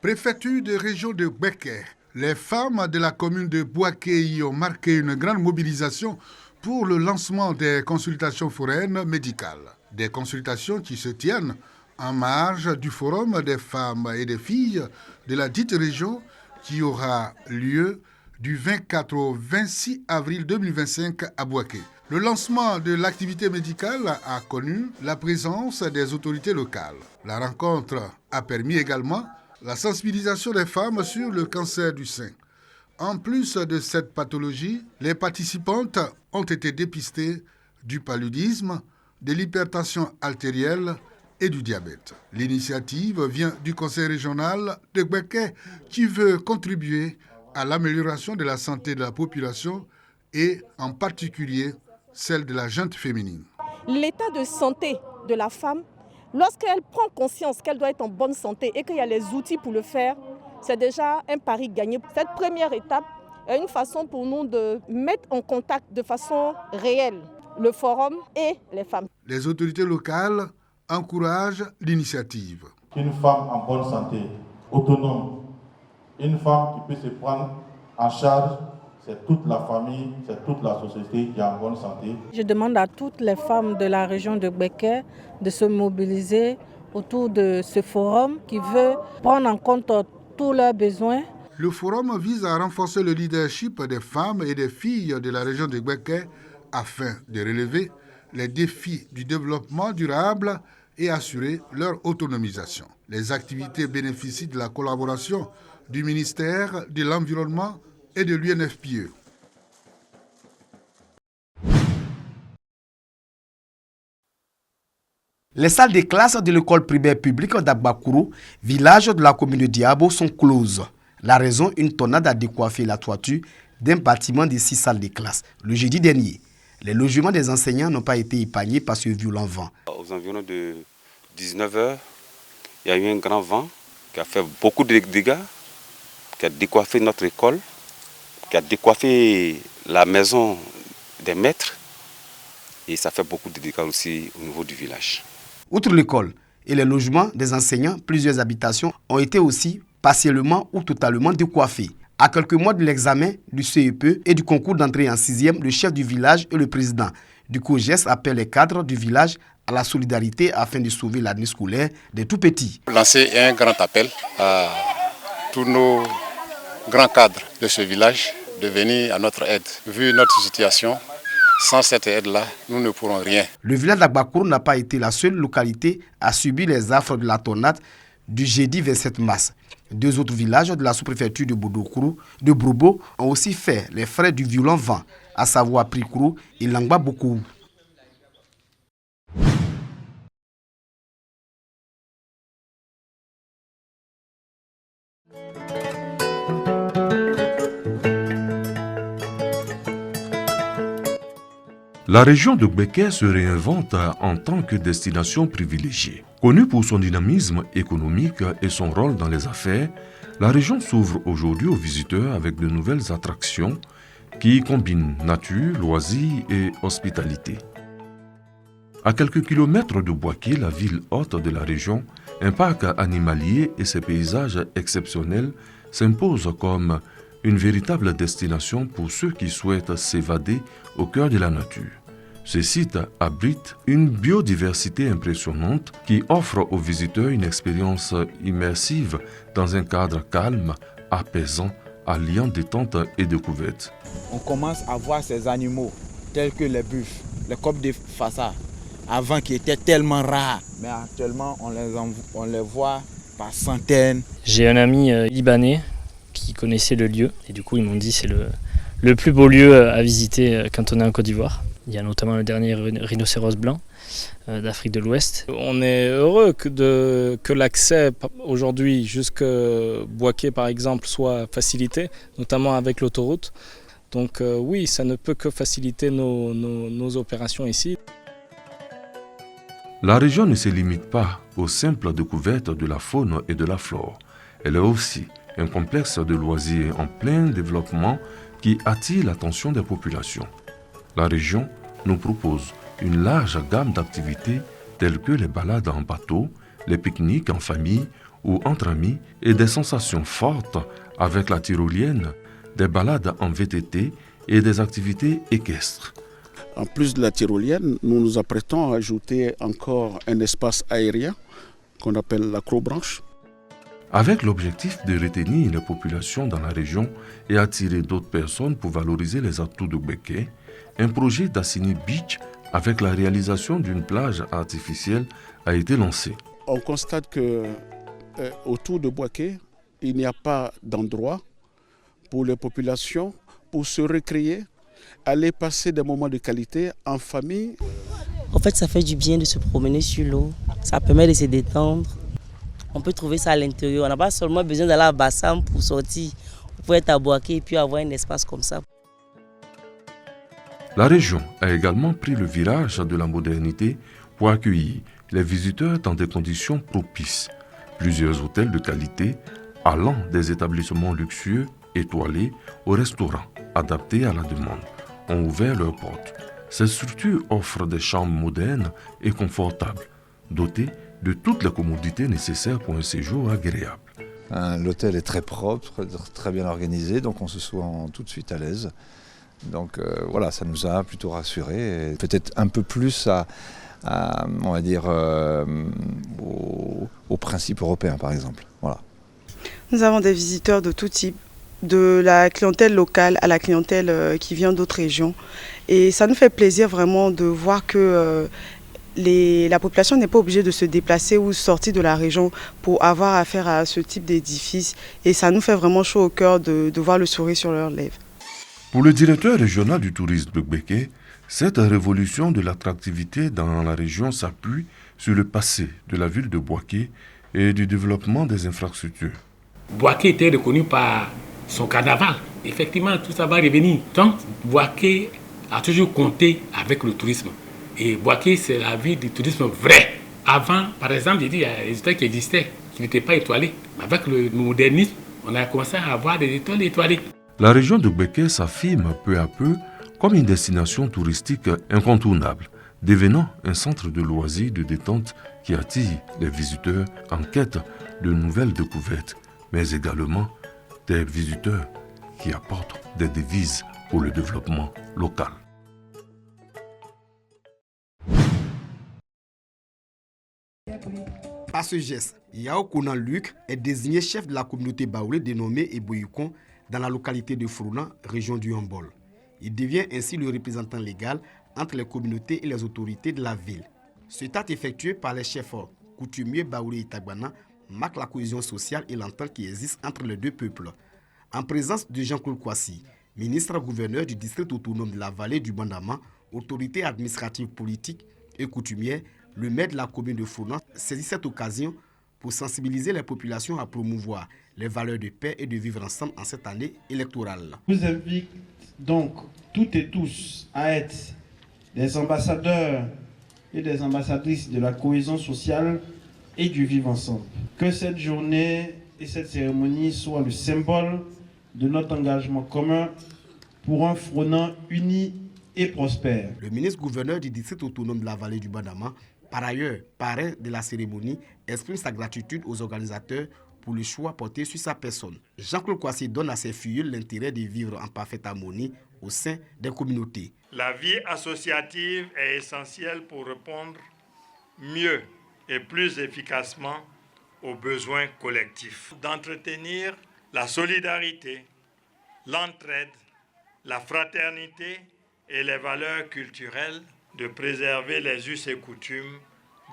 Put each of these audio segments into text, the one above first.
Préfecture de région de Gbeke, les femmes de la commune de Bouaké y ont marqué une grande mobilisation pour le lancement des consultations foraines médicales. Des consultations qui se tiennent en marge du forum des femmes et des filles de la dite région qui aura lieu du 24 au 26 avril 2025 à Bouaké. Le lancement de l'activité médicale a connu la présence des autorités locales. La rencontre a permis également la sensibilisation des femmes sur le cancer du sein. En plus de cette pathologie, les participantes ont été dépistées du paludisme, de l'hypertension artérielle et du diabète. L'initiative vient du conseil régional de Gbeke qui veut contribuer à l'amélioration de la santé de la population et en particulier celle de la gente féminine. L'état de santé de la femme, lorsqu'elle prend conscience qu'elle doit être en bonne santé et qu'il y a les outils pour le faire, c'est déjà un pari gagné. Cette première étape est une façon pour nous de mettre en contact de façon réelle le forum et les femmes. Les autorités locales encouragent l'initiative. Une femme en bonne santé, autonome, une femme qui peut se prendre en charge, c'est toute la famille, c'est toute la société qui est en bonne santé. Je demande à toutes les femmes de la région de Gbeke de se mobiliser autour de ce forum qui veut prendre en compte tous leurs besoins. Le forum vise à renforcer le leadership des femmes et des filles de la région de Gbeke afin de relever les défis du développement durable et assurer leur autonomisation. Les activités bénéficient de la collaboration du ministère de l'Environnement et de l'UNFPA. Les salles de classe de l'école primaire publique d'Agbakourou, village de la commune de Diabo, sont closes. La raison, une tornade a décoiffé la toiture d'un bâtiment de 6 salles de classe le jeudi dernier. Les logements des enseignants n'ont pas été épargnés par ce violent vent. Aux environs de 19h, il y a eu un grand vent qui a fait beaucoup de dégâts, qui a décoiffé notre école, qui a décoiffé la maison des maîtres et ça fait beaucoup de dégâts aussi au niveau du village. Outre l'école et les logements des enseignants, plusieurs habitations ont été aussi partiellement ou totalement décoiffées. À quelques mois de l'examen du CEP et du concours d'entrée en 6e, le chef du village et le président du COGES appellent les cadres du village à la solidarité afin de sauver l'année scolaire des tout-petits. Lancer un grand appel à tous nos grands cadres de ce village de venir à notre aide. Vu notre situation, sans cette aide-là, nous ne pourrons rien. Le village d'Agbakourou n'a pas été la seule localité à subir les affres de la tornade du jeudi 27 mars. 2 autres villages de la sous-préfecture de Broubo ont aussi fait les frais du violent vent, à savoir Prikourou et Langba-Bokou. La région de Gbeke se réinvente en tant que destination privilégiée. Connue pour son dynamisme économique et son rôle dans les affaires, la région s'ouvre aujourd'hui aux visiteurs avec de nouvelles attractions qui combinent nature, loisirs et hospitalité. À quelques kilomètres de Bouaké, la ville haute de la région, un parc animalier et ses paysages exceptionnels s'imposent comme une véritable destination pour ceux qui souhaitent s'évader au cœur de la nature. Ce site abrite une biodiversité impressionnante qui offre aux visiteurs une expérience immersive dans un cadre calme, apaisant, alliant détente et découverte. On commence à voir ces animaux tels que les buffles, les coqs de Fassa, avant qui étaient tellement rares, mais actuellement on les voit par centaines. J'ai un ami libanais qui connaissait le lieu et du coup ils m'ont dit c'est le plus beau lieu à visiter quand on est en Côte d'Ivoire. Il y a notamment le dernier rhinocéros blanc d'Afrique de l'Ouest. On est heureux que l'accès aujourd'hui jusqu'à Bouaké par exemple soit facilité, notamment avec l'autoroute. Donc oui, ça ne peut que faciliter nos opérations ici. La région ne se limite pas aux simples découvertes de la faune et de la flore. Elle est aussi un complexe de loisirs en plein développement qui attire l'attention des populations. La région nous propose une large gamme d'activités telles que les balades en bateau, les pique-niques en famille ou entre amis et des sensations fortes avec la tyrolienne, des balades en VTT et des activités équestres. En plus de la tyrolienne, nous nous apprêtons à ajouter encore un espace aérien qu'on appelle l'acrobranche. Avec l'objectif de retenir les populations dans la région et attirer d'autres personnes pour valoriser les atouts de Gbeke, un projet d'Assini Beach avec la réalisation d'une plage artificielle a été lancé. On constate que autour de Bouaké, il n'y a pas d'endroit pour les populations pour se recréer, aller passer des moments de qualité en famille. En fait, ça fait du bien de se promener sur l'eau. Ça permet de se détendre. On peut trouver ça à l'intérieur. On n'a pas seulement besoin d'aller à Bassam pour sortir. On peut être à Bouaké et puis avoir un espace comme ça. La région a également pris le virage de la modernité pour accueillir les visiteurs dans des conditions propices. Plusieurs hôtels de qualité, allant des établissements luxueux étoilés aux restaurants adaptés à la demande, ont ouvert leurs portes. Ces structures offrent des chambres modernes et confortables, dotées de toutes les commodités nécessaires pour un séjour agréable. L'hôtel est très propre, très bien organisé, donc on se sent tout de suite à l'aise. Donc voilà, ça nous a plutôt rassurés, et peut-être un peu plus on va dire, aux principes européens par exemple. Voilà. Nous avons des visiteurs de tout type, de la clientèle locale à la clientèle qui vient d'autres régions. Et ça nous fait plaisir vraiment de voir que la population n'est pas obligée de se déplacer ou sortir de la région pour avoir affaire à ce type d'édifice. Et ça nous fait vraiment chaud au cœur de voir le sourire sur leurs lèvres. Pour le directeur régional du tourisme de Gbeke, cette révolution de l'attractivité dans la région s'appuie sur le passé de la ville de Bouaké et du développement des infrastructures. Bouaké était reconnu par son carnaval. Effectivement, tout ça va revenir. Donc, Bouaké a toujours compté avec le tourisme. Et Bouaké, c'est la ville du tourisme vrai. Avant, par exemple, il y a des hôtels qui existaient, qui n'étaient pas étoilés. Avec le modernisme, on a commencé à avoir des hôtels étoilés. La région de Gbeke s'affirme peu à peu comme une destination touristique incontournable, devenant un centre de loisirs de détente qui attire les visiteurs en quête de nouvelles découvertes, mais également des visiteurs qui apportent des devises pour le développement local. Par ce geste, Yao Konan Luc est désigné chef de la communauté baoulé dénommée Eboyukon dans la localité de Frouna, région du Hombol. Il devient ainsi le représentant légal entre les communautés et les autorités de la ville. Cet acte effectué par les chefs coutumiers baoulé et Tagbana marque la cohésion sociale et l'entente qui existe entre les deux peuples. En présence de Jean-Claude Kouassi, ministre-gouverneur du district autonome de la vallée du Bandama, autorité administrative politique et coutumière, le maire de la commune de Frouna saisit cette occasion pour sensibiliser les populations à promouvoir les valeurs de paix et de vivre ensemble en cette année électorale. Je vous invite donc toutes et tous à être des ambassadeurs et des ambassadrices de la cohésion sociale et du vivre ensemble. Que cette journée et cette cérémonie soient le symbole de notre engagement commun pour un Fronan uni et prospère. Le ministre-gouverneur du district autonome de la vallée du Bandama, par ailleurs parrain de la cérémonie, exprime sa gratitude aux organisateurs pour le choix porté sur sa personne. Jean-Claude Kouassi donne à ses filles l'intérêt de vivre en parfaite harmonie au sein des communautés. La vie associative est essentielle pour répondre mieux et plus efficacement aux besoins collectifs, d'entretenir la solidarité, l'entraide, la fraternité et les valeurs culturelles, de préserver les us et coutumes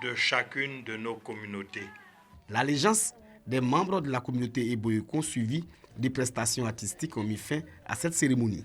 de chacune de nos communautés. L'allégeance des membres de la communauté Eboyukon suivie des prestations artistiques ont mis fin à cette cérémonie.